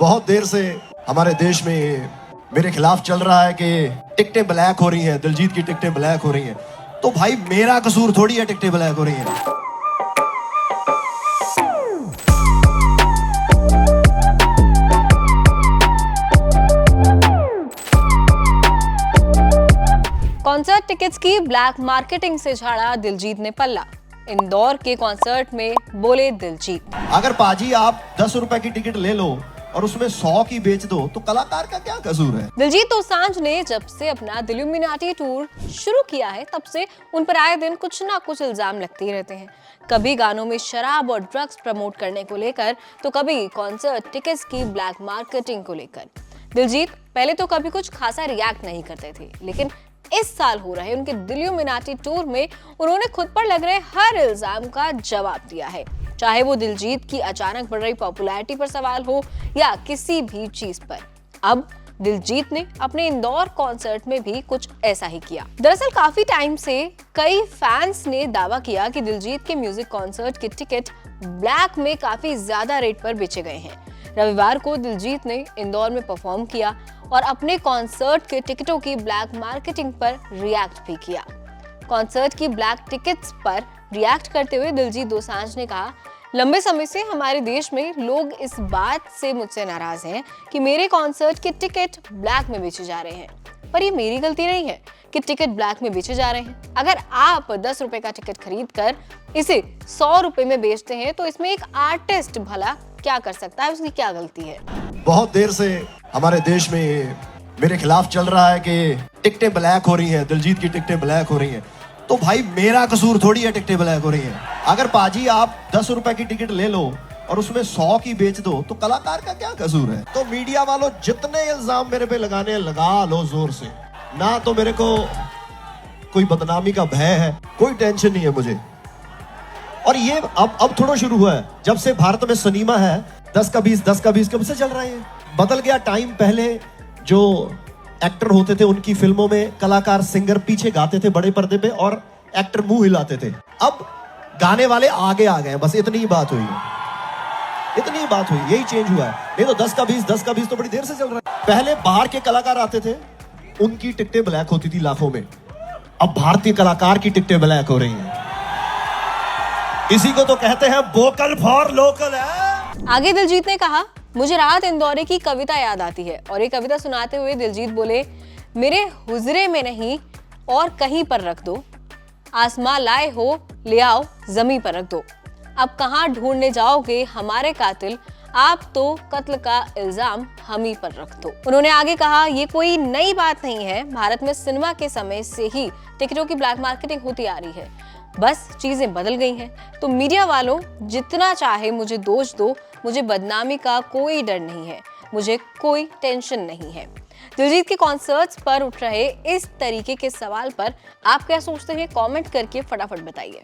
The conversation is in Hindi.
बहुत देर से हमारे देश में मेरे खिलाफ चल रहा है कि टिकटें ब्लैक हो रही हैं, दिलजीत की टिकटें ब्लैक हो रही हैं। तो भाई मेरा कसूर थोड़ी है टिकटें ब्लैक हो रही हैं। कॉन्सर्ट टिकट्स की ब्लैक मार्केटिंग से झाड़ा दिलजीत ने पल्ला। इंदौर के कॉन्सर्ट में बोले दिलजीत, अगर पाजी आप 10 रुपए की टिकट ले लो और उसमें 100 की बेच दो तो कलाकार का क्या कसूर है। दिलजीत दोसांझ ने जब से अपना दिल्यूमिनाटी टूर शुरू किया है तब से उन पर आए दिन कुछ ना कुछ इल्जाम लगते ही रहते हैं। कभी गानों में शराब और ड्रग्स प्रमोट करने को लेकर तो कभी कॉन्सर्ट टिकट्स की ब्लैक मार्केटिंग को लेकर। दिलजीत पहले तो कभी कुछ खासा रिएक्ट नहीं करते थे, लेकिन इस साल हो रहे उनके दिल्यूमिनाटी टूर में उन्होंने खुद पर लग रहे हर इल्जाम का जवाब दिया है, चाहे वो दिलजीत की अचानक बढ़ रही पॉपुलैरिटी पर सवाल हो या किसी भी चीज पर। अब दिलजीत ने अपने इंदौर कॉन्सर्ट में भी कुछ ऐसा ही किया। दरअसल काफी टाइम से कई फैंस ने दावा किया कि दिलजीत के म्यूजिक कॉन्सर्ट के टिकट ब्लैक में काफी ज्यादा रेट पर बेचे गए हैं। रविवार को दिलजीत ने इंदौर में परफॉर्म किया और अपने कॉन्सर्ट के टिकटों की ब्लैक मार्केटिंग पर रिएक्ट भी किया। कॉन्सर्ट की ब्लैक टिकट्स पर रिएक्ट करते हुए दिलजीत दोसांझ ने कहा, लंबे समय से हमारे देश में लोग इस बात से मुझसे नाराज हैं कि मेरे कॉन्सर्ट के टिकट ब्लैक में बेचे जा रहे हैं, पर ये मेरी गलती नहीं है कि टिकट ब्लैक में बेचे जा रहे हैं। अगर आप 10 रुपए का टिकट खरीद कर इसे 100 रुपए में बेचते हैं तो इसमें एक आर्टिस्ट भला क्या कर सकता है, उसकी क्या गलती है। बहुत देर से हमारे देश में मेरे खिलाफ चल रहा है कि टिकटें ब्लैक हो रही हैं, दिलजीत की टिकटें ब्लैक हो रही हैं। तो भाई मेरा कसूर थोड़ी है टिकटें ब्लैक हो रही हैं। अगर पाजी आप 10 रुपए की टिकट ले लो और उसमें 100 की बेच दो तो कलाकार का क्या कसूर है। तो मीडिया वालों जितने इल्जाम मेरे पे लगाने लगा लो जोर से, ना तो मेरे को कोई बदनामी का भय है, कोई टेंशन नहीं है मुझे। और ये अब थोड़ा शुरू हुआ है, जब से भारत में सिनेमा है 10 का 20 कब से चल रहा है। बदल गया टाइम। पहले जो एक्टर होते थे उनकी फिल्मों में कलाकार सिंगर पीछे गाते थे बड़े पर्दे पे और एक्टर मुंह हिलाते थे। अब गाने वाले आगे आ गए, बस इतनी ही बात हुई है, इतनी ही बात हुई, यही चेंज हुआ है। नहीं तो 10 का 20 तो बड़ी देर से चल रहा है। पहले बाहर के कलाकार आते थे, उनकी टिकटें ब्लैक होती थी लाखों में। अब भारतीय कलाकार की टिकटें ब्लैक हो रही हैं। इसी को तो कहते हैं वोकल फॉर लोकल है। आगे दिलजीत ने कहा, मुझे राहत इंदौरी की कविता याद आती है और ये कविता सुनाते हुए दिलजीत बोले, मेरे हुजरे में नहीं और कहीं पर रख दो, आसमां लाए हो ले आओ जमीन पर रख दो। अब कहाँ ढूंढने जाओगे हमारे कातिल, आप तो कत्ल का इल्जाम हम ही पर रख दो। उन्होंने आगे कहा, ये कोई नई बात नहीं है, भारत में सिनेमा के समय से ही टिकटों की ब्लैक मार्केटिंग होती आ रही है, बस चीजें बदल गई हैं। तो मीडिया वालों जितना चाहे मुझे दोष दो, मुझे बदनामी का कोई डर नहीं है, मुझे कोई टेंशन नहीं है। दिलजीत के कॉन्सर्ट्स पर उठ रहे इस तरीके के सवाल पर आप क्या सोचते हैं, कमेंट करके फटाफट बताइए।